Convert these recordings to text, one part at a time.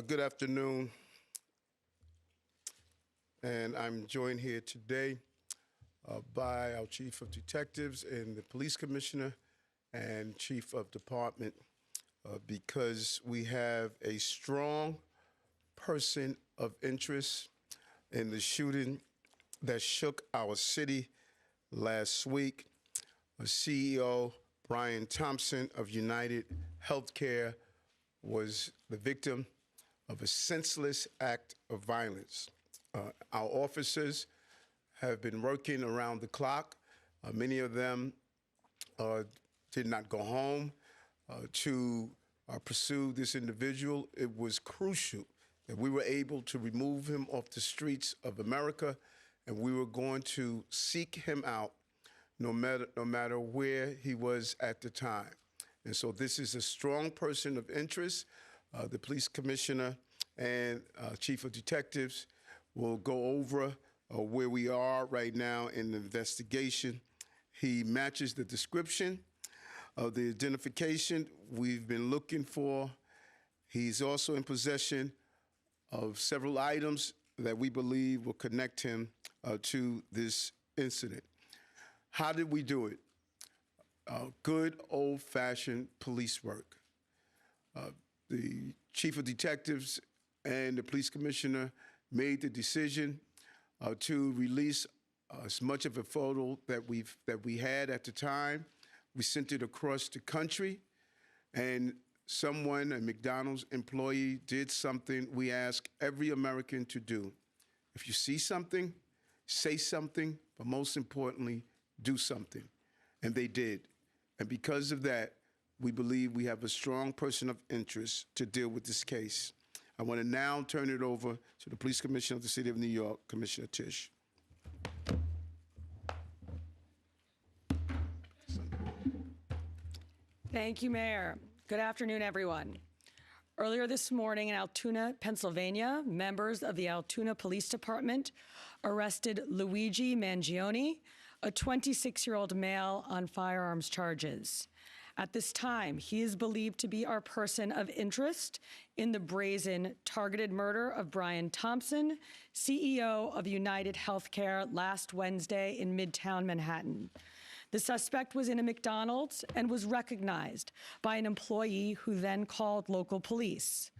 Good afternoon, and I'm joined here today by our Chief of Detectives and the Police Commissioner and Chief of Department because we have a strong person of interest in the shooting that shook our city last week. CEO Bryan Thompson of UnitedHealthcare was the victim of a senseless act of violence. Our officers have been working around the clock. Many of them did not go home to pursue this individual. It was crucial that we were able to remove him off the streets of America, and we were going to seek him out no matter where he was at the time. And so this is a strong person of interest. The police commissioner and chief of detectives will go over where we are right now in the investigation. He matches the description of the identification we've been looking for. He's also in possession of several items that we believe will connect him to this incident. How did we do it? Good old-fashioned police work. The chief of detectives and the police commissioner made the decision to release as much of a photo that we had at the time. We sent it across the country, and someone, a McDonald's employee, did something we ask every American to do. If you see something, say something, but most importantly, do something. And they did. And because of that, we believe we have a strong person of interest to deal with this case. I want to now turn it over to the Police Commissioner of the City of New York, Commissioner Tisch. Thank you, Mayor. Good afternoon, everyone. Earlier this morning in Altoona, Pennsylvania, members of the Altoona Police Department arrested Luigi Mangione, a 26-year-old male, on firearms charges. At this time, he is believed to be our person of interest in the brazen targeted murder of Bryan Thompson, CEO of UnitedHealthcare, last Wednesday in Midtown Manhattan. The suspect was in a McDonald's and was recognized by an employee who then called local police.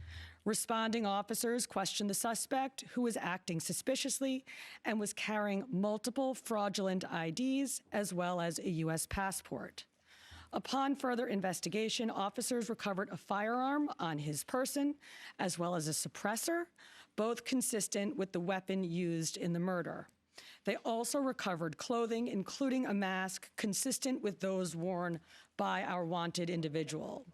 Responding officers questioned the suspect, who was acting suspiciously and was carrying multiple fraudulent IDs as well as a U.S. passport. Upon further investigation, officers recovered a firearm on his person as well as a suppressor, both consistent with the weapon used in the murder. They also recovered clothing, including a mask consistent with those worn by our wanted individual.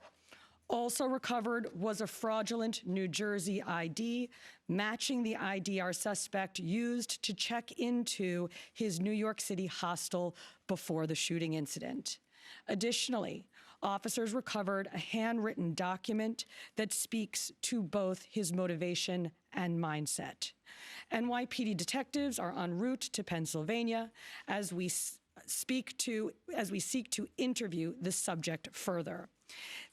Also recovered was a fraudulent New Jersey ID, matching the ID our suspect used to check into his New York City hostel before the shooting incident. Additionally, officers recovered a handwritten document that speaks to both his motivation and mindset. NYPD detectives are en route to Pennsylvania as we seek to interview the subject further.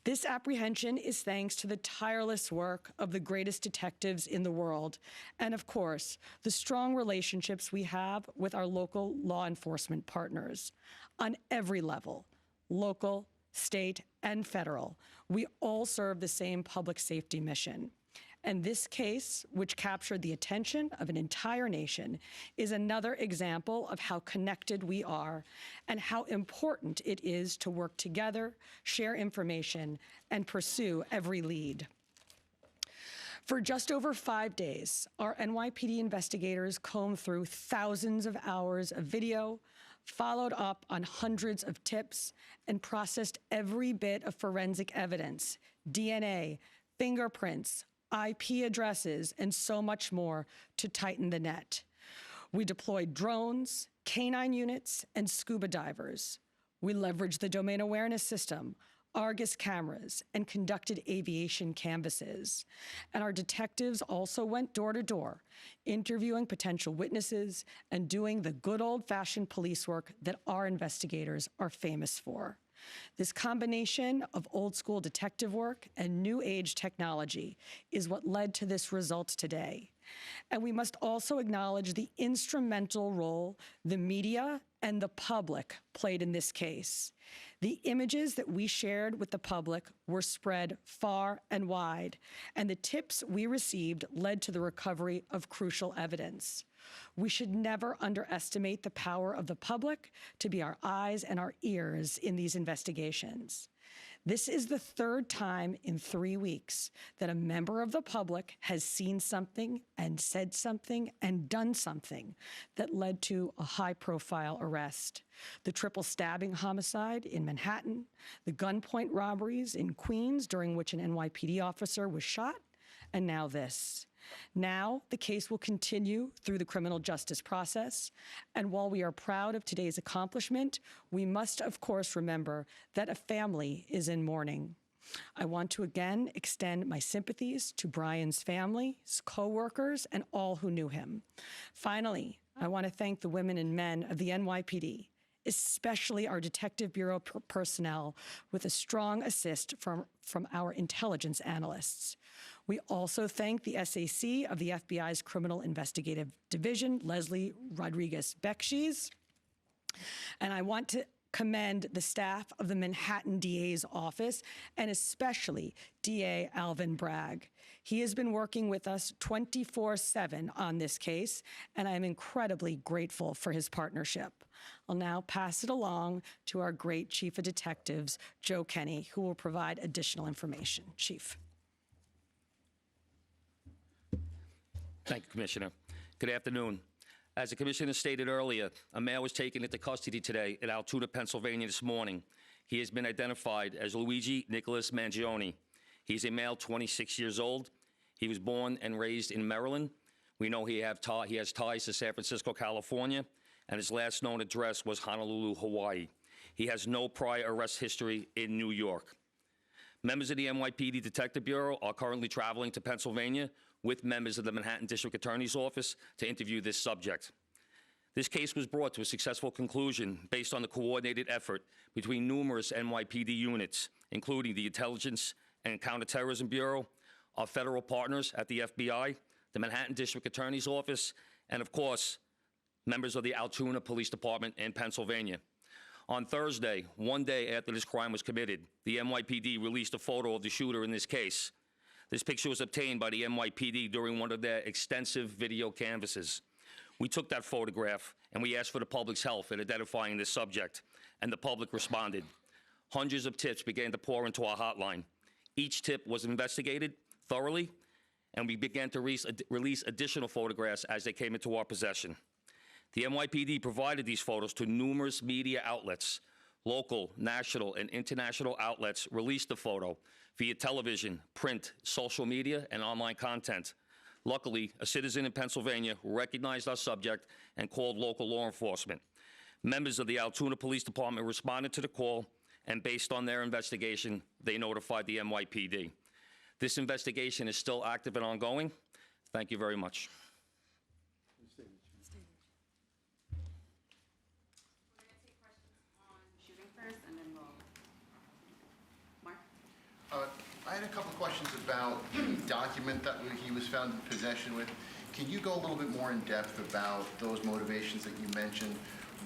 This apprehension is thanks to the tireless work of the greatest detectives in the world, and of course, the strong relationships we have with our local law enforcement partners. On every level, local, state, and federal, we all serve the same public safety mission. And this case, which captured the attention of an entire nation, is another example of how connected we are and how important it is to work together, share information, and pursue every lead. For just over 5 days, our NYPD investigators combed through thousands of hours of video, followed up on hundreds of tips, and processed every bit of forensic evidence, DNA, fingerprints, IP addresses, and so much more to tighten the net. We deployed drones, canine units, and scuba divers. We leveraged the domain awareness system, Argus cameras, and conducted aviation canvasses. And our detectives also went door to door, interviewing potential witnesses and doing the good old-fashioned police work that our investigators are famous for. This combination of old school detective work and new age technology is what led to this result today. And we must also acknowledge the instrumental role the media and the public played in this case. The images that we shared with the public were spread far and wide, and the tips we received led to the recovery of crucial evidence. We should never underestimate the power of the public to be our eyes and our ears in these investigations. This is the third time in 3 weeks that a member of the public has seen something and said something and done something that led to a high-profile arrest. The triple stabbing homicide in Manhattan, the gunpoint robberies in Queens during which an NYPD officer was shot, and now this. Now, the case will continue through the criminal justice process, and while we are proud of today's accomplishment, we must, of course, remember that a family is in mourning. I want to again extend my sympathies to Bryan's family, his co-workers, and all who knew him. Finally, I want to thank the women and men of the NYPD, especially our Detective Bureau personnel, with a strong assist from our intelligence analysts. We also thank the SAC of the FBI's Criminal Investigative Division, Leslie Rodriguez-Bekshies. And I want to commend the staff of the Manhattan DA's office, and especially DA Alvin Bragg. He has been working with us 24/7 on this case, and I am incredibly grateful for his partnership. I'll now pass it along to our great Chief of Detectives, Joe Kenny, who will provide additional information. Chief. Thank you, Commissioner. Good afternoon. As the Commissioner stated earlier, a male was taken into custody today in Altoona, Pennsylvania this morning. He has been identified as Luigi Nicholas Mangione. He's a male, 26 years old. He was born and raised in Maryland. We know he has ties to San Francisco, California, and his last known address was Honolulu, Hawaii. He has no prior arrest history in New York. Members of the NYPD Detective Bureau are currently traveling to Pennsylvania with members of the Manhattan District Attorney's Office to interview this subject. This case was brought to a successful conclusion based on the coordinated effort between numerous NYPD units, including the Intelligence and Counterterrorism Bureau, our federal partners at the FBI, the Manhattan District Attorney's Office, and of course, members of the Altoona Police Department in Pennsylvania. On Thursday, one day after this crime was committed, the NYPD released a photo of the shooter in this case. This picture was obtained by the NYPD during one of their extensive video canvasses. We took that photograph and we asked for the public's help in identifying this subject, and the public responded. Hundreds of tips began to pour into our hotline. Each tip was investigated thoroughly, and we began to release additional photographs as they came into our possession. The NYPD provided these photos to numerous media outlets. Local, national, and international outlets released the photo via television, print, social media, and online content. Luckily, a citizen in Pennsylvania recognized our subject and called local law enforcement. Members of the Altoona Police Department responded to the call, and based on their investigation, they notified the NYPD. This investigation is still active and ongoing. Thank you very much. We're going to take questions on shooting first, and then we'll... Mark? I had a couple of questions about the document that he was found in possession with. Can you go a little bit more in depth about those motivations that you mentioned?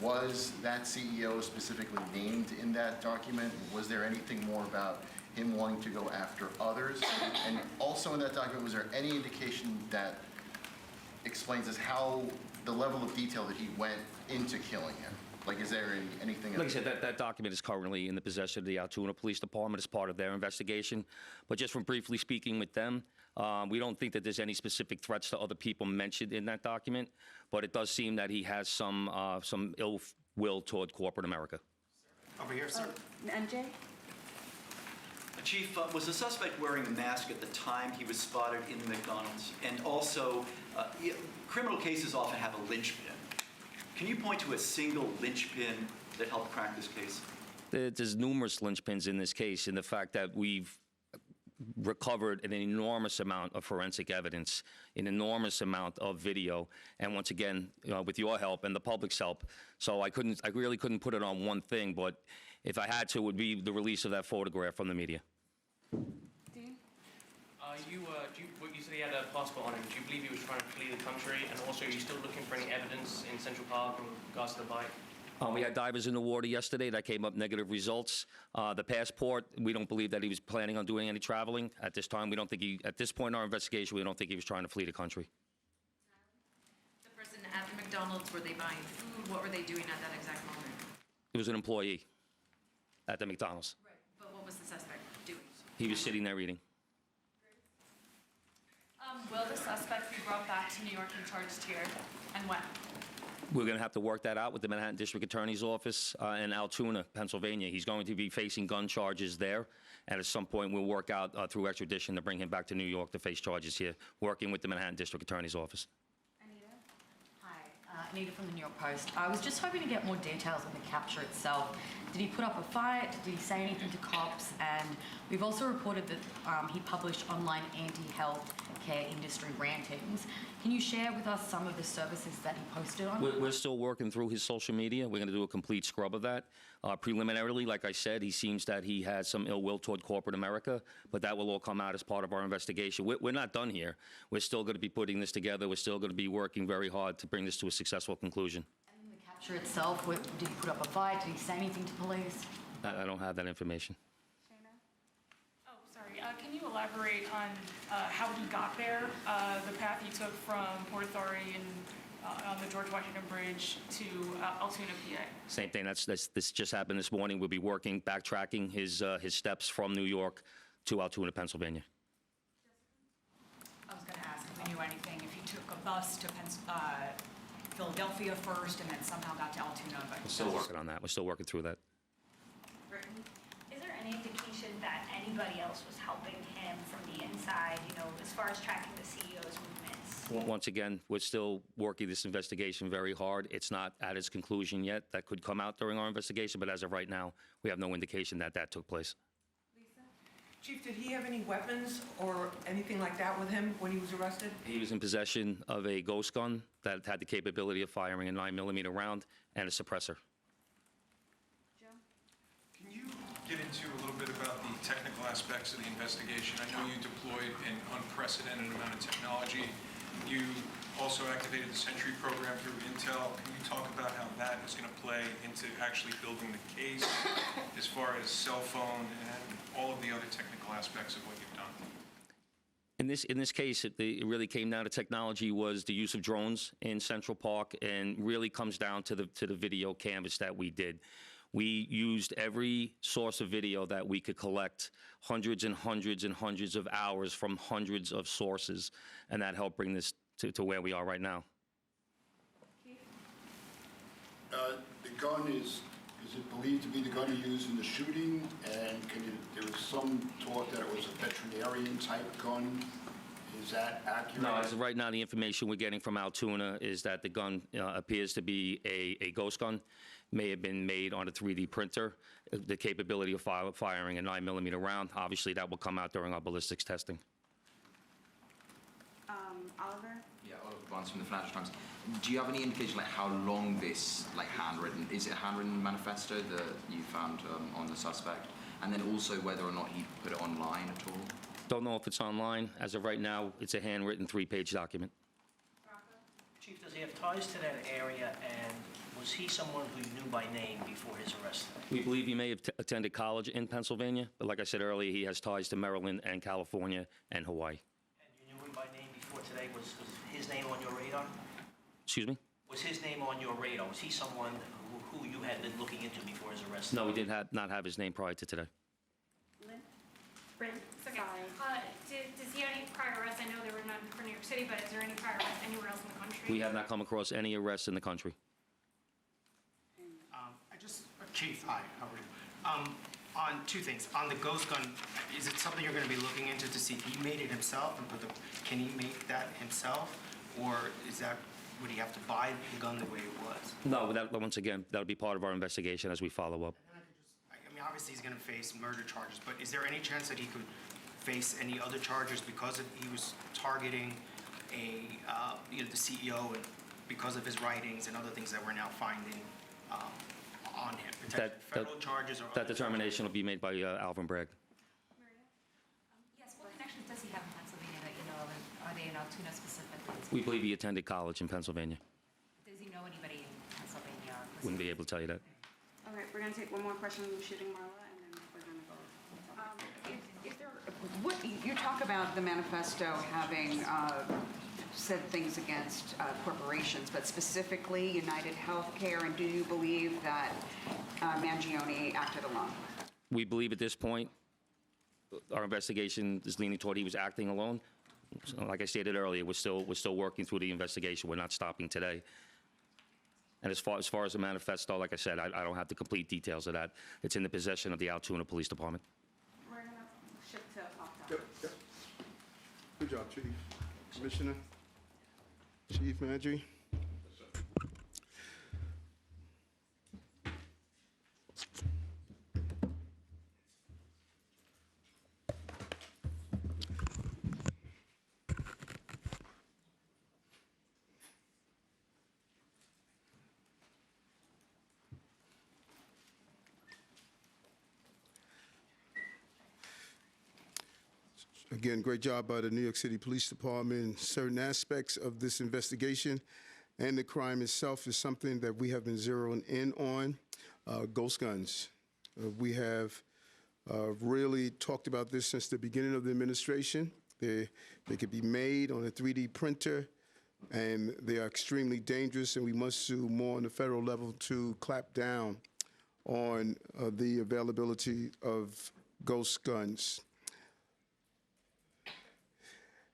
Was that CEO specifically named in that document? Was there anything more about him wanting to go after others? And also in that document, was there any indication that explains us how the level of detail that he went into killing him? Like, is there anything? Like I said, that document is currently in the possession of the Altoona Police Department as part of their investigation. But just from briefly speaking with them, we don't think that there's any specific threats to other people mentioned in that document. But it does seem that he has some ill will toward corporate America. Over here, sir. MJ? Chief, was the suspect wearing a mask at the time he was spotted in McDonald's? And also, criminal cases often have a linchpin. Can you point to a single linchpin that helped crack this case? There's numerous linchpins in this case, in the fact that we've recovered an enormous amount of forensic evidence, an enormous amount of video, and once again, with your help and the public's help. So I really couldn't put it on one thing, but if I had to, it would be the release of that photograph from the media. Dean? You said he had a passport on him. Do you believe he was trying to flee the country? And also, are you still looking for any evidence in Central Park in regards to the bike? We had divers in the water yesterday. That came up negative results. The passport, we don't believe that he was planning on doing any traveling at this time. We don't think at this point in our investigation, we don't think he was trying to flee the country. The person at the McDonald's, were they buying food? What were they doing at that exact moment? He was an employee at the McDonald's. Right. But what was the suspect doing? He was sitting there eating. Will the suspect be brought back to New York and charged here, and when? We're going to have to work that out with the Manhattan District Attorney's Office in Altoona, Pennsylvania. He's going to be facing gun charges there, and at some point we'll work out through extradition to bring him back to New York to face charges here, working with the Manhattan District Attorney's Office. Hi, Anita from the New York Post. I was just hoping to get more details on the capture itself. Did he put up a fight? Did he say anything to cops? And we've also reported that he published online anti-health care industry rantings. Can you share with us some of the services that he posted on? We're still working through his social media. We're going to do a complete scrub of that. Preliminarily, like I said, he seems that he has some ill will toward corporate America, but that will all come out as part of our investigation. We're not done here. We're still going to be putting this together. We're still going to be working very hard to bring this to a successful conclusion. And the capture itself, did he put up a fight? Did he say anything to police? I don't have that information. Oh, sorry. Can you elaborate on how he got there, the path he took from Port Authority and on the George Washington Bridge to Altoona, PA? Same thing. This just happened this morning. We'll be working, backtracking his steps from New York to Altoona, Pennsylvania. I was going to ask if we knew anything, if he took a bus to Philadelphia first and then somehow got to Altoona. But We're still working on that. We're still working through that. Is there any indication that anybody else was helping him from the inside, as far as tracking the CEO's movements? Once again, we're still working this investigation very hard. It's not at its conclusion yet. That could come out during our investigation, but as of right now, we have no indication that that took place. Chief, did he have any weapons or anything like that with him when he was arrested? He was in possession of a ghost gun that had the capability of firing a 9mm round and a suppressor. Can you get into a little bit about the technical aspects of the investigation? I know you deployed an unprecedented amount of technology. You also activated the Sentry program through Intel. Can you talk about how that is going to play into actually building the case as far as cell phone and all of the other technical aspects of what you've done? In this case, it really came down to technology was the use of drones in Central Park, and really comes down to the video canvas that we did. We used every source of video that we could collect, hundreds and hundreds and hundreds of hours from hundreds of sources, and that helped bring this to where we are right now. The gun is it believed to be the gun he used in the shooting? And there was some talk that it was a veterinarian type gun. Is that accurate? No, as of right now, the information we're getting from Altoona is that the gun appears to be a ghost gun. May have been made on a 3D printer. The capability of firing a 9mm round, obviously that will come out during our ballistics testing. Oliver? Yeah, Oliver Barnes from the Financial Times. Do you have any indication how long this handwritten, is it a handwritten manifesto that you found on the suspect? And then also whether or not he put it online at all? Don't know if it's online. As of right now, it's a handwritten 3-page document. Chief, does he have ties to that area, and was he someone who you knew by name before his arrest? We believe he may have attended college in Pennsylvania, but like I said earlier, he has ties to Maryland and California and Hawaii. And you knew him by name before today? Was his name on your radar? Excuse me? Was his name on your radar? Was he someone who you had been looking into before his arrest? No, we did not have his name prior to today. Bryn? Okay. Does he have any prior arrests? I know there were none for New York City, but is there any prior arrests anywhere else in the country? We have not come across any arrests in the country. Chief, hi, how are you? On two things. On the ghost gun, is it something you're going to be looking into to see if he made it himself and can he make that himself? Or would he have to buy the gun the way it was? No, once again, that'll be part of our investigation as we follow up. I mean, obviously he's going to face murder charges, but is there any chance that he could face any other charges because he was targeting the CEO and because of his writings and other things that we're now finding on him? Potentially federal charges or That other determination will be made by Alvin Bragg. Yes, what connections does he have in Pennsylvania that you know of, and are they in Altoona specifically? We believe he attended college in Pennsylvania. Does he know anybody in Pennsylvania? Wouldn't be able to tell you that. All right, we're going to take one more question from Shooting Marla, and then we're going to go. Is there, what, you talk about the manifesto having said things against corporations, but specifically UnitedHealthcare, and do you believe that Mangione acted alone? We believe at this point, our investigation is leaning toward he was acting alone. So, like I stated earlier, we're still working through the investigation. We're not stopping today. And as far as the manifesto, like I said, I don't have the complete details of that. It's in the possession of the Altoona Police Department. We're going to shift to opt-out. Yep. Good job, Chief. Commissioner, Chief Mangione. Again, great job by the New York City Police Department. In certain aspects of this investigation and the crime itself is something that we have been zeroing in on. Ghost guns. We have really talked about this since the beginning of the administration. They could be made on a 3D printer, and they are extremely dangerous, and we must do more on the federal level to clamp down on the availability of ghost guns.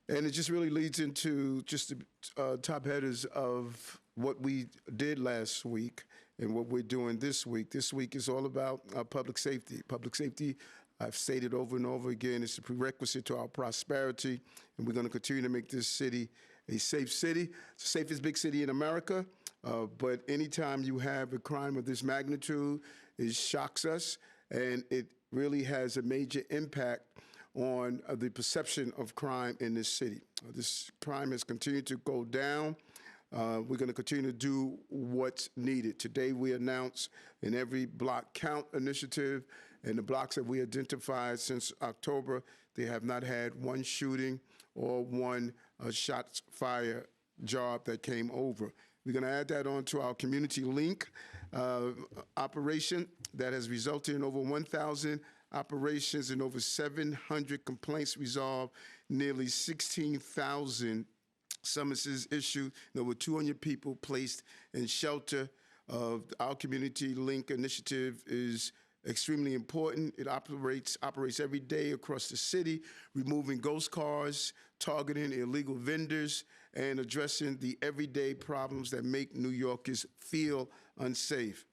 And it just really leads into just the top headers of what we did last week and what we're doing this week. This week is all about public safety. Public safety, I've stated over and over again, is a prerequisite to our prosperity, and we're going to continue to make this city a safe city. It's the safest big city in America, but anytime you have a crime of this magnitude, it shocks us, and it really has a major impact on the perception of crime in this city. This crime has continued to go down. We're going to continue to do what's needed. Today we announced an Every Block Count initiative, and the blocks that we identified since October, they have not had one shooting or one shots fired job that came over. We're going to add that on to our community link operation that has resulted in over 1,000 operations and over 700 complaints resolved, nearly 16,000 summonses issued, and over 200 people placed in shelter. Our community link initiative is extremely important. It operates every day across the city, removing ghost cars, targeting illegal vendors, and addressing the everyday problems that make New Yorkers feel unsafe.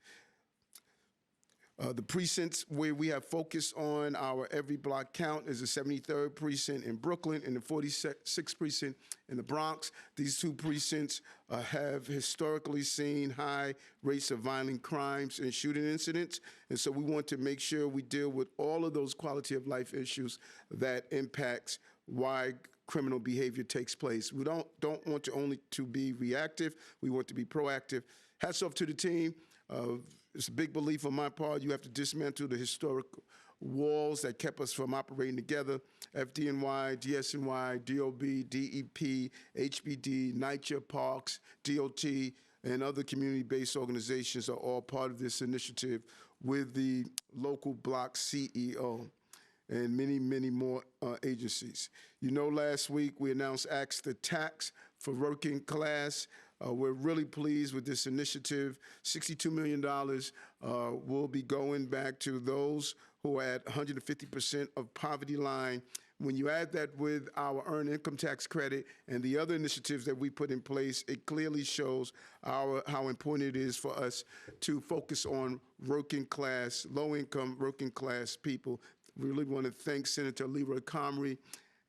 The precincts where we have focused on our Every Block Count is the 73rd Precinct in Brooklyn and the 46th Precinct in the Bronx. These two precincts have historically seen high rates of violent crimes and shooting incidents, and so we want to make sure we deal with all of those quality of life issues that impacts why criminal behavior takes place. We don't want to only to be reactive, we want to be proactive. Hats off to the team. It's a big belief on my part. You have to dismantle the historic walls that kept us from operating together. FDNY, DSNY, DOB, DEP, HBD, NYCHA, Parks, DOT, and other community-based organizations are all part of this initiative with the local block CEO and many, many more agencies. You know, last week we announced Axe the Tax for working class. We're really pleased with this initiative. $62 million will be going back to those who are at 150% of poverty line. When you add that with our earned income tax credit and the other initiatives that we put in place, it clearly shows how important it is for us to focus on working class, low-income working class people. We really want to thank Senator Leroy Comrie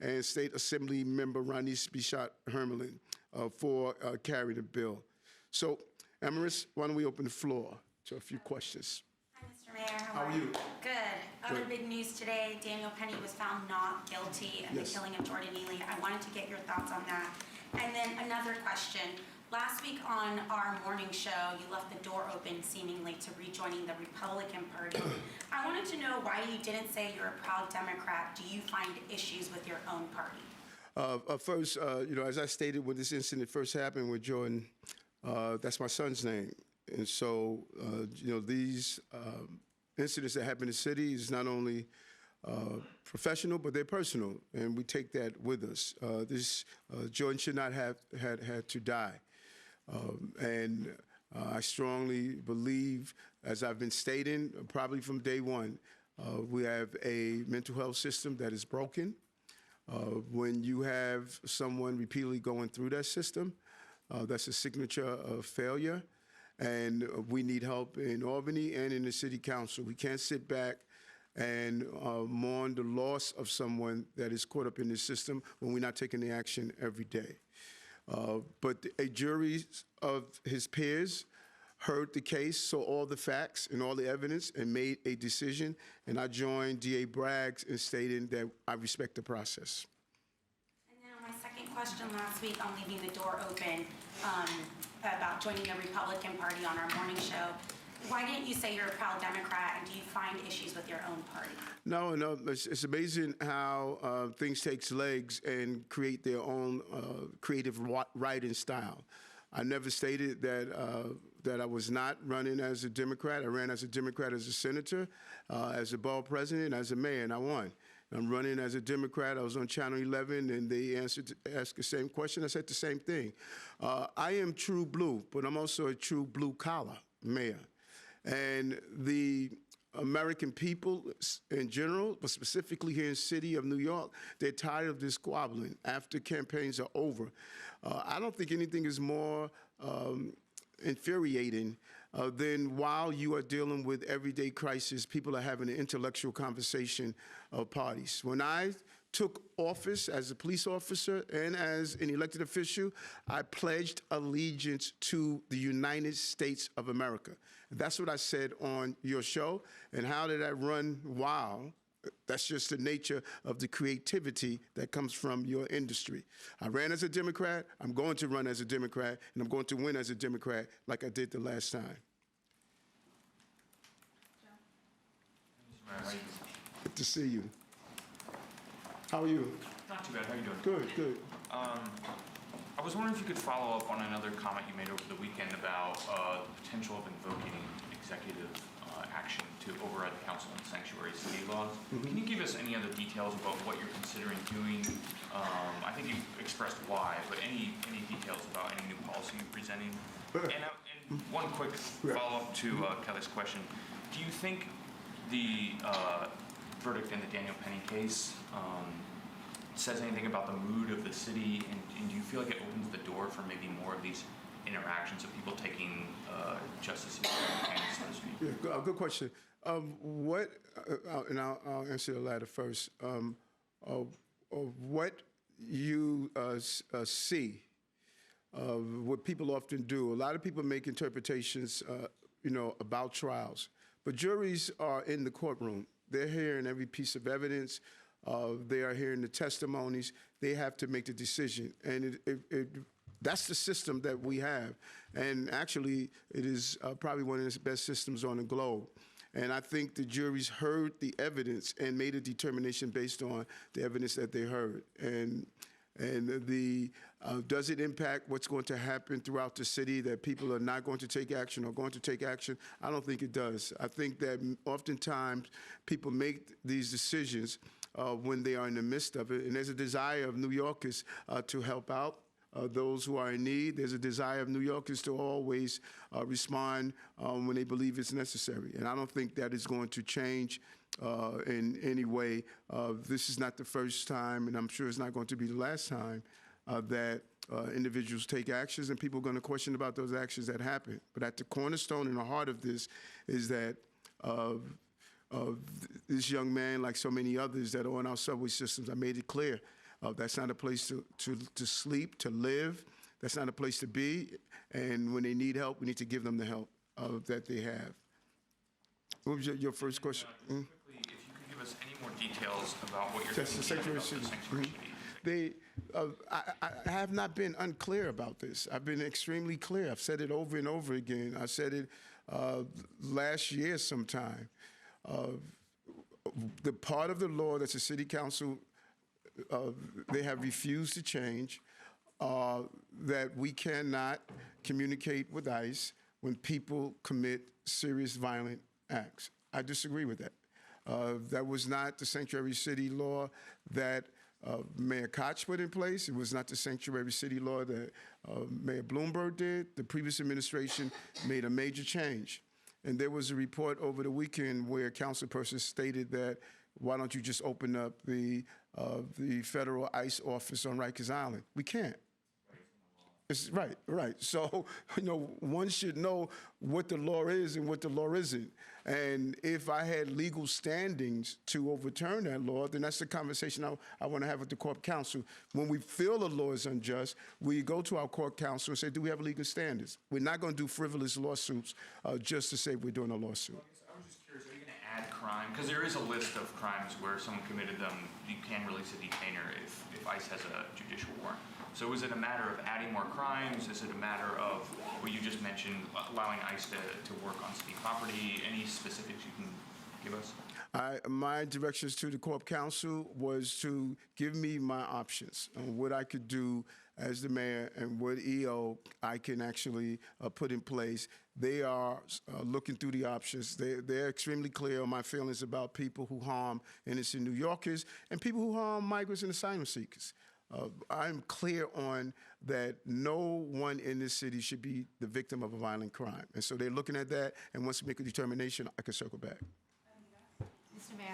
and State Assembly Member Ronise Bichat-Hermelin for carrying the bill. So, Amaris, why don't we open the floor to a few questions? Hi, Mr. Mr. Mayor, How are you? Good. Other Good. big news today, Daniel Penny was found not guilty in the Yes. killing of Jordan Neely. I wanted to get your thoughts on that. And then another question. Last week on our morning show, you left the door open seemingly to rejoining the Republican Party. I wanted to know why you didn't say you're a proud Democrat. Do you find issues with your own party? First, as I stated when this incident first happened with Jordan, that's my son's name. And so, these incidents that happen in the city is not only professional, but they're personal, and we take that with us. Jordan should not have had to die. I strongly believe, as I've been stating, probably from day one, we have a mental health system that is broken. When you have someone repeatedly going through that system, that's a signature of failure. And we need help in Albany and in the city council. We can't sit back and mourn the loss of someone that is caught up in this system when we're not taking the action every day. But a jury of his peers heard the case, saw all the facts and all the evidence, and made a decision. And I joined DA Bragg in stating that I respect the process. And then on my second question last week on leaving the door open about joining the Republican Party on our morning show, why didn't you say you're a proud Democrat, and do you find issues with your own party? No, it's amazing how things take legs and create their own creative writing style. I never stated that I was not running as a Democrat. I ran as a Democrat as a senator, as a borough president, as a mayor, and I won. I'm running as a Democrat. I was on Channel 11, and they asked the same question. I said the same thing. I am true blue, but I'm also a true blue-collar mayor. And the American people in general, but specifically here in the city of New York, they're tired of this squabbling after campaigns are over. I don't think anything is more infuriating than while you are dealing with everyday crisis, people are having an intellectual conversation of parties. When I took office as a police officer and as an elected official, I pledged allegiance to the United States of America. That's what I said on your show. And how did I run wild? That's just the nature of the creativity that comes from your industry. I ran as a Democrat, I'm going to run as a Democrat, and I'm going to win as a Democrat like I did the last time. Good to see you. How are you? Not too bad. How are you doing? Good, good. I was wondering if you could follow up on another comment you made over the weekend about the potential of invoking executive action to override the council and sanctuary city laws. Mm-hmm. Can you give us any other details about what you're considering doing? I think you've expressed why, but any details about any new policy you're presenting? And one quick follow-up to Kelly's question. Do you think the verdict in the Daniel Penny case says anything about the mood of the city, and do you feel like it opens the door for maybe more of these interactions of people taking justice into their hands, so to speak? Yeah, good question. And I'll answer the latter first. What you see, what people often do, a lot of people make interpretations, about trials, but juries are in the courtroom. They're hearing every piece of evidence. They are hearing the testimonies. They have to make the decision, and that's the system that we have. And actually, it is probably one of the best systems on the globe. And I think the juries heard the evidence and made a determination based on the evidence that they heard. And does it impact what's going to happen throughout the city, that people are not going to take action or going to take action? I don't think it does. I think that oftentimes people make these decisions when they are in the midst of it. And there's a desire of New Yorkers to help out those who are in need. There's a desire of New Yorkers to always respond when they believe it's necessary. And I don't think that is going to change in any way. This is not the first time, and I'm sure it's not going to be the last time, that individuals take actions, and people are going to question about those actions that happen. But at the cornerstone and the heart of this is that this young man, like so many others that are on our subway systems, I made it clear. That's not a place to sleep, to live. That's not a place to be. And when they need help, we need to give them the help that they have. What was your first question? Quickly, if you could give us any more details about what you're Just the thinking sanctuary about the city. sanctuary city. I have not been unclear about this. I've been extremely clear. I've said it over and over again. I said it last year sometime. The part of the law that the city council, they have refused to change, that we cannot communicate with ICE when people commit serious violent acts. I disagree with that. That was not the sanctuary city law that Mayor Koch put in place. It was not the sanctuary city law that Mayor Bloomberg did. The previous administration made a major change. And there was a report over the weekend where a councilperson stated that, why don't you just open up the federal ICE office on Rikers Island? We can't. It's right. So, one should know what the law is and what the law isn't. And if I had legal standings to overturn that law, then that's the conversation I want to have with the court counsel. When we feel a law is unjust, we go to our court counsel and say, do we have legal standards? We're not going to do frivolous lawsuits just to say we're doing a lawsuit. I was just curious, are you going to add crime? Because there is a list of crimes where someone committed them. You can release a detainer if ICE has a judicial warrant. So is it a matter of adding more crimes? Is it a matter of what you just mentioned, allowing ICE to work on city property? Any specifics you can give us? My directions to the Corp Council was to give me my options on what I could do as the mayor and what EO I can actually put in place. They are looking through the options. They're extremely clear on my feelings about people who harm innocent New Yorkers and people who harm migrants and asylum seekers. I'm clear on that no one in this city should be the victim of a violent crime. And so they're looking at that, and once we make a determination, I can circle back. Mr. Mayor.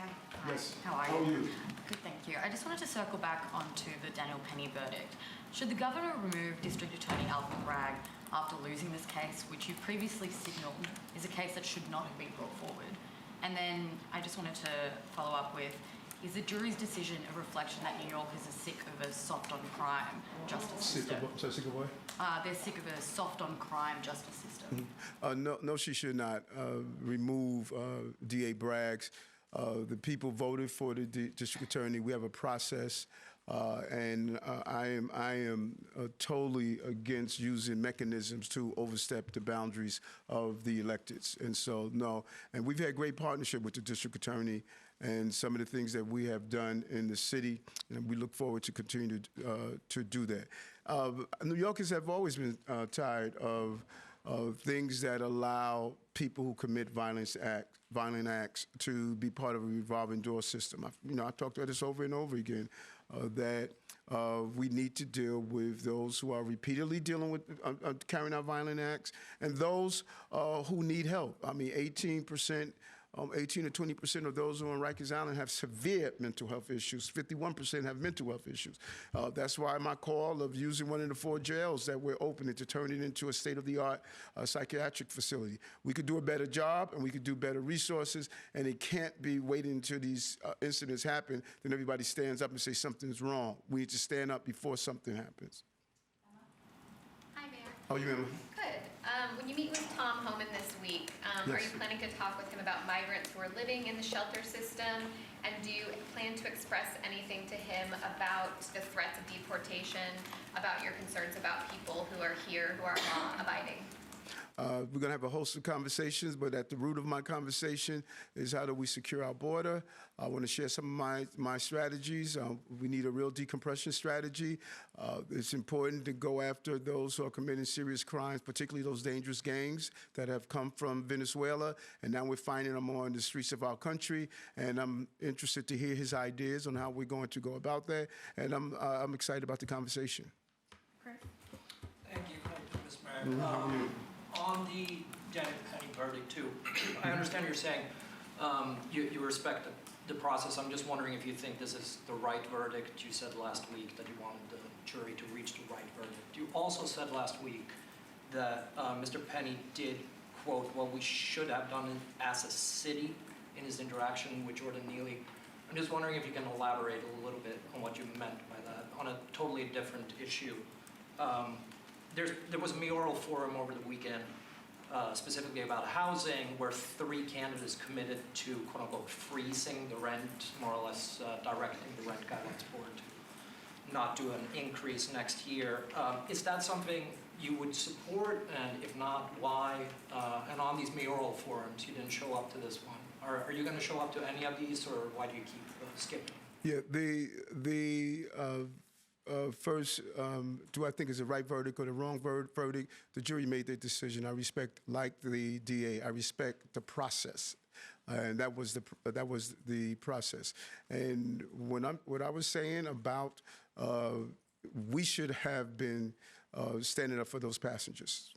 Yes. How are How are you? Good, thank you. I just wanted to circle back onto the Daniel Penny verdict. Should the governor remove District Attorney Alvin Bragg after losing this case, which you previously signalled is a case that should not have been brought forward? And then I just wanted to follow up with, is the jury's decision a reflection that New Yorkers are sick of a soft-on-crime justice system? Sick of what? They're sick of a soft-on-crime justice system. No, she should not remove DA Bragg. The people voted for the district attorney. We have a process, and I am totally against using mechanisms to overstep the boundaries of the electeds. And so, no. And we've had great partnership with the district attorney and some of the things that we have done in the city, and we look forward to continue to do that. New Yorkers have always been tired of things that allow people who commit violent acts to be part of a revolving door system. I've talked about this over and over again, that we need to deal with those who are repeatedly dealing with carrying out violent acts and those who need help. 18 to 20% of those who are on Rikers Island have severe mental health issues. 51% have mental health issues. That's why my call of using one of the 4 jails that we're opening to turn it into a state-of-the-art psychiatric facility. We could do a better job, and we could do better resources, and it can't be waiting until these incidents happen, then everybody stands up and says something's wrong. We need to stand up before something happens. Hi, Mayor. How are you, Emily? Good. When you meet with Tom Homan this week, are you planning to talk with him about migrants who are living in the shelter system? And do you plan to express anything to him about the threats of deportation, about your concerns about people who are here who are law-abiding? We're going to have a host of conversations, but at the root of my conversation is how do we secure our border. I want to share some of my strategies. We need a real decompression strategy. It's important to go after those who are committing serious crimes, particularly those dangerous gangs that have come from Venezuela, and now we're finding them on the streets of our country. And I'm interested to hear his ideas on how we're going to go about that, and I'm excited about the conversation. Thank you, Mr. Mayor. How are you? On the Daniel Penny verdict, too, I understand you're saying you respect the process. I'm just wondering if you think this is the right verdict. You said last week that you wanted the jury to reach the right verdict. You also said last week that Mr. Penny did, quote, what we should have done as a city in his interaction with Jordan Neely. I'm just wondering if you can elaborate a little bit on what you meant by that on a totally different issue. There was a mayoral forum over the weekend specifically about housing, where 3 candidates committed to quote-unquote freezing the rent, more or less directing the rent guidelines board to not do an increase next year. Is that something you would support, and if not, why? And on these mayoral forums, you didn't show up to this one. Are you going to show up to any of these, or why do you keep skipping? Yeah, first, do I think it's the right verdict or the wrong verdict? The jury made their decision. I respect, like the DA, I respect the process. And that was the process. And what I was saying about we should have been standing up for those passengers.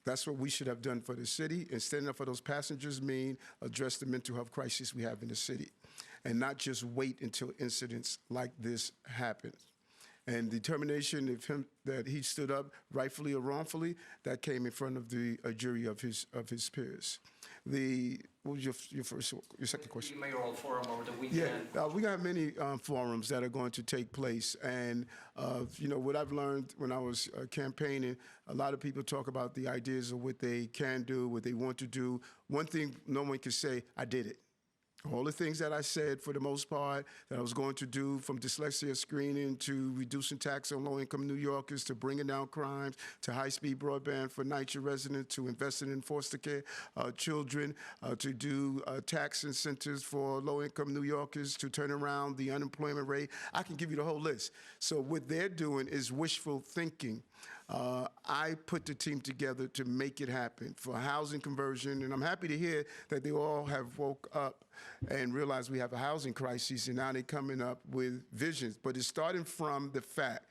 That's what we should have done for the city. And standing up for those passengers mean address the mental health crisis we have in the city, and not just wait until incidents like this happen. And determination of him that he stood up rightfully or wrongfully, that came in front of a jury of his peers. What was your second question? The mayoral forum over the weekend. Yeah, we got many forums that are going to take place, and what I've learned when I was campaigning, a lot of people talk about the ideas of what they can do, what they want to do. One thing no one can say, I did it. All the things that I said, for the most part, that I was going to do, from dyslexia screening to reducing tax on low-income New Yorkers, to bringing down crimes, to high-speed broadband for NYCHA residents, to investing in foster care children, to do tax incentives for low-income New Yorkers, to turn around the unemployment rate. I can give you the whole list. So what they're doing is wishful thinking. I put the team together to make it happen for housing conversion, and I'm happy to hear that they all have woke up and realized we have a housing crisis, and now they're coming up with visions. But it's starting from the fact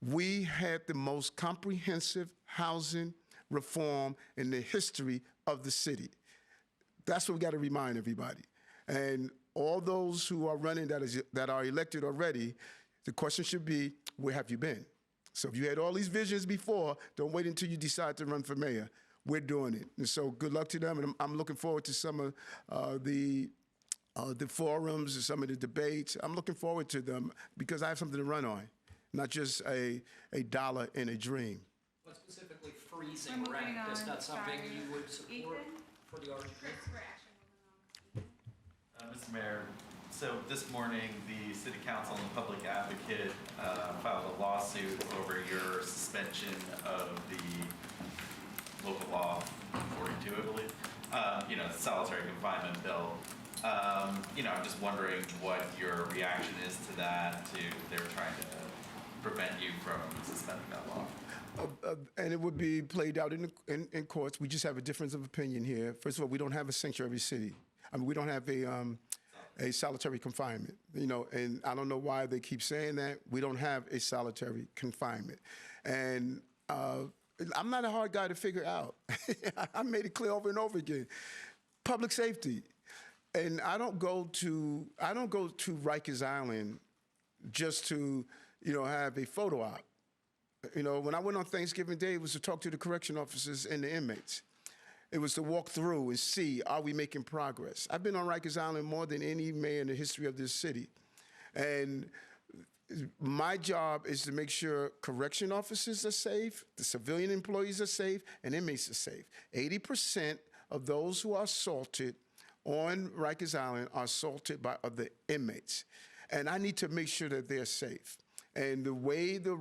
we had the most comprehensive housing reform in the history of the city. That's what we got to remind everybody. And all those who are running that are elected already, the question should be, where have you been? So if you had all these visions before, don't wait until you decide to run for mayor. We're doing it. And so good luck to them. And I'm looking forward to some of the forums and some of the debates. I'm looking forward to them because I have something to run on, not just a dollar in a dream. But specifically freezing rent, is that something you would support for the RGP? Mr. Mayor, so this morning, the City Council and the Public Advocate filed a lawsuit over your suspension of the local law 42, I believe, solitary confinement bill. I'm just wondering what your reaction is to that, they're trying to prevent you from suspending that law. And it would be played out in courts. We just have a difference of opinion here. First of all, we don't have a sanctuary city. I mean, we don't have a solitary confinement, and I don't know why they keep saying that. We don't have a solitary confinement. And I'm not a hard guy to figure out. I made it clear over and over again. Public safety. And I don't go to Rikers Island just to, have a photo op. When I went on Thanksgiving Day, it was to talk to the correction officers and the inmates. It was to walk through and see, are we making progress? I've been on Rikers Island more than any mayor in the history of this city. And my job is to make sure correction officers are safe, the civilian employees are safe, and inmates are safe. 80% of those who are assaulted on Rikers Island are assaulted by other inmates. And I need to make sure that they're safe. And the way the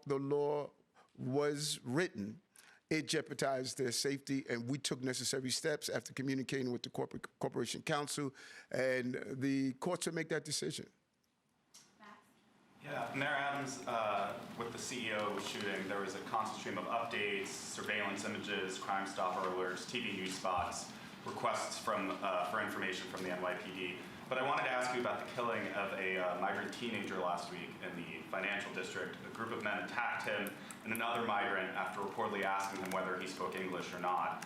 law was written, it jeopardized their safety, and we took necessary steps after communicating with the Corporation Council, and the courts will make that decision. Yeah, Mayor Adams, with the CEO shooting, there was a constant stream of updates, surveillance images, Crime Stopper alerts, TV news spots, requests for information from the NYPD. But I wanted to ask you about the killing of a migrant teenager last week in the financial district. A group of men attacked him and another migrant after reportedly asking him whether he spoke English or not.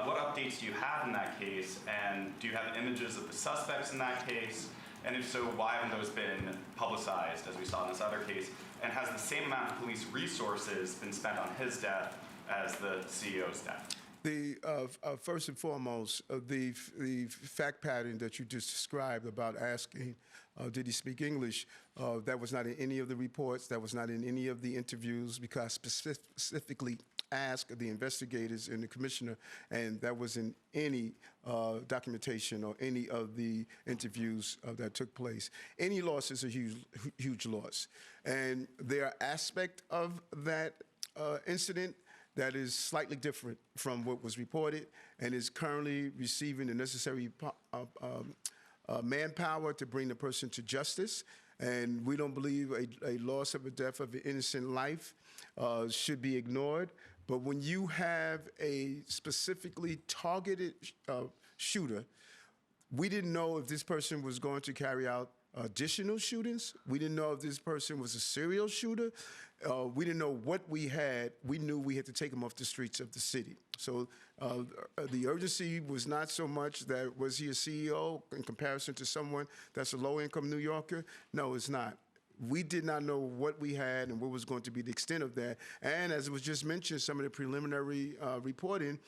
What updates do you have in that case? And do you have images of the suspects in that case? And if so, why haven't those been publicized, as we saw in this other case? And has the same amount of police resources been spent on his death as the CEO's death? First and foremost, the fact pattern that you just described about asking, did he speak English? That was not in any of the reports. That was not in any of the interviews, because I specifically asked the investigators and the commissioner, and that was in any documentation or any of the interviews that took place. Any loss is a huge loss, and there are aspects of that incident that is slightly different from what was reported and is currently receiving the necessary manpower to bring the person to justice. And we don't believe a loss of a death of an innocent life should be ignored. But when you have a specifically targeted shooter, we didn't know if this person was going to carry out additional shootings. We didn't know if this person was a serial shooter. We didn't know what we had. We knew we had to take him off the streets of the city. So the urgency was not so much that was he a CEO in comparison to someone that's a low-income New Yorker? No, it's not. We did not know what we had and what was going to be the extent of that. And as it was just mentioned, some of the preliminary reporting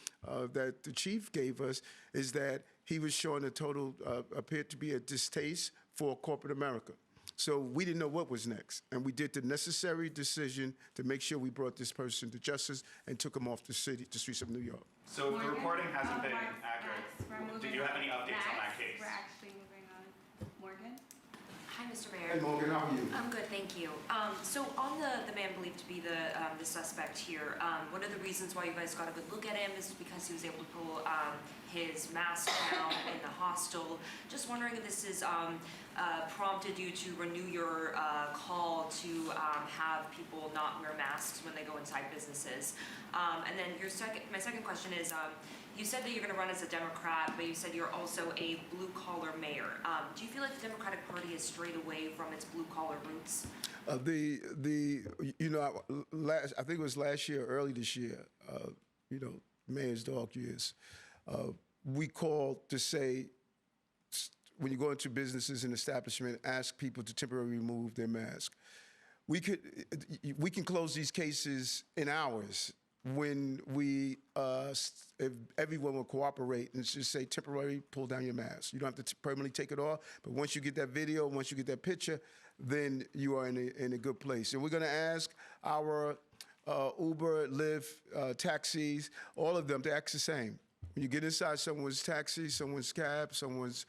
that the chief gave us is that he was showing a total, appeared to be a distaste for corporate America. So we didn't know what was next. And we did the necessary decision to make sure we brought this person to justice and took him off the streets of New York. So the reporting hasn't been accurate. Do you have any updates on that case? We're actually moving on. Morgan? Hi, Mr. Mayor. Hey, Morgan, how are you? I'm good, thank you. So on the man believed to be the suspect here, one of the reasons why you guys got a good look at him is because he was able to pull his mask down in the hostel. Just wondering if this is prompted you to renew your call to have people not wear masks when they go inside businesses. And then my second question is, you said that you're going to run as a Democrat, but you said you're also a blue-collar mayor. Do you feel like the Democratic Party has strayed away from its blue-collar roots? I think it was last year, early this year, Mayor's dog years, we called to say, when you go into businesses and establishments, ask people to temporarily remove their mask. We can close these cases in hours when if everyone will cooperate and just say temporarily pull down your mask. You don't have to permanently take it off, but once you get that video, once you get that picture, then you are in a good place. And we're gonna ask our Uber, Lyft, taxis, all of them to act the same. When you get inside someone's taxi, someone's cab, someone's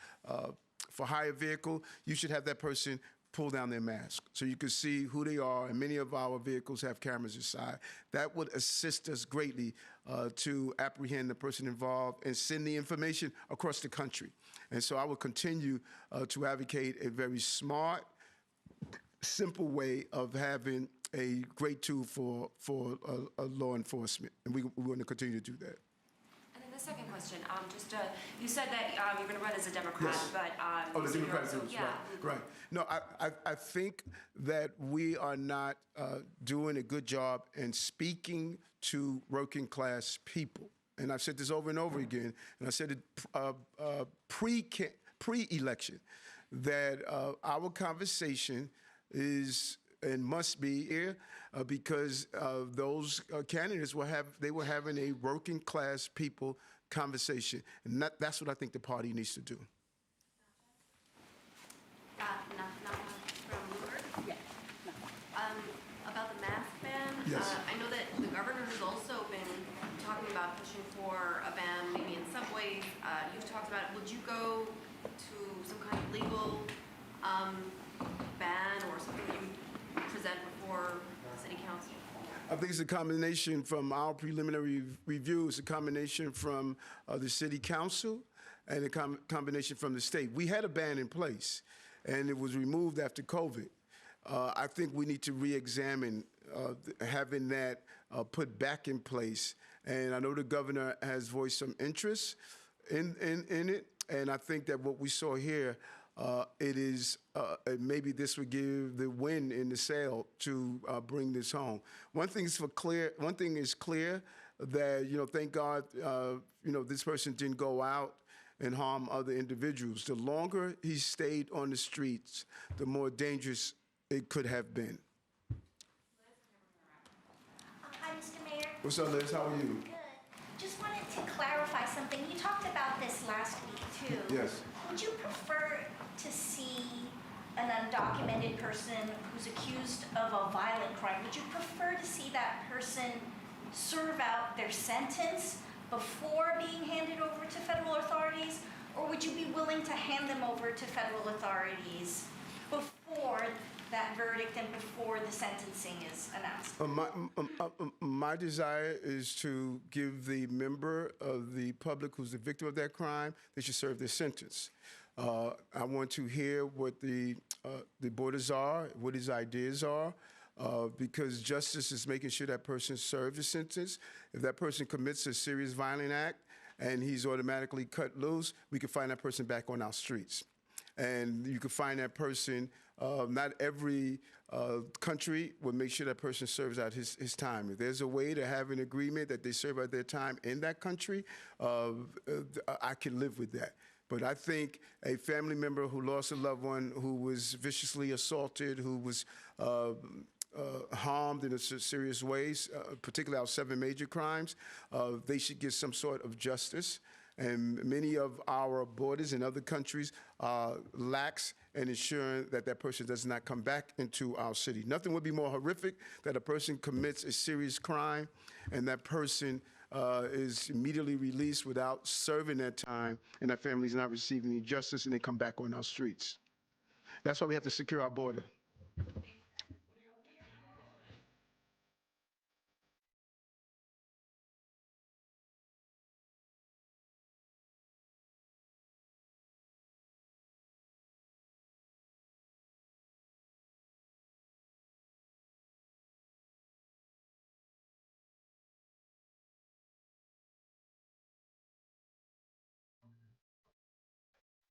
for hire vehicle, you should have that person pull down their mask so you can see who they are, and many of our vehicles have cameras inside. That would assist us greatly to apprehend the person involved and send the information across the country. And so I will continue to advocate a very smart, simple way of having a great tool for law enforcement, and we're going to continue to do that. The second question, you said that you're going to run as a Democrat, Yes. but The Democratic also, groups, yeah. right. No, I think that we are not doing a good job in speaking to working class people. And I've said this over and over again, and I said it pre-election, that our conversation is and must be here because those candidates were having a working class people conversation, and that's what I think the party needs to do. About the mask ban, Yes. I know that the governor has also been talking about pushing for a ban maybe in subways. You've talked about it. Would you go to some kind of legal ban or something that you present before the city council? I think it's a combination from our preliminary review. It's a combination from the city council and a combination from the state. We had a ban in place, and it was removed after COVID. I think we need to re-examine having that put back in place. And I know the governor has voiced some interest in it, and I think that what we saw here, maybe this would give the wind in the sail to bring this home. One thing is clear that, thank God, this person didn't go out and harm other individuals. The longer he stayed on the streets, the more dangerous it could have been. Hi, Mr. Mayor. What's up, Liz? How are you? Good. Just wanted to clarify something. You talked about this last week, too. Yes. Would you prefer to see an undocumented person who's accused of a violent crime, would you prefer to see that person serve out their sentence before being handed over to federal authorities? Or would you be willing to hand them over to federal authorities before that verdict and before the sentencing is announced? My desire is to give the member of the public who's the victim of that crime, they should serve their sentence. I want to hear what the borders are, what his ideas are, because justice is making sure that person serves his sentence. If that person commits a serious violent act and he's automatically cut loose, we can find that person back on our streets. And you can find that person, not every country will make sure that person serves out his time. If there's a way to have an agreement that they serve out their time in that country, I can live with that. But I think a family member who lost a loved one, who was viciously assaulted, who was harmed in a serious ways, particularly our 7 major crimes, they should get some sort of justice. And many of our borders in other countries lax in ensuring that that person does not come back into our city. Nothing would be more horrific that a person commits a serious crime and that person is immediately released without serving that time, and that family is not receiving any justice, and they come back on our streets. That's why we have to secure our border.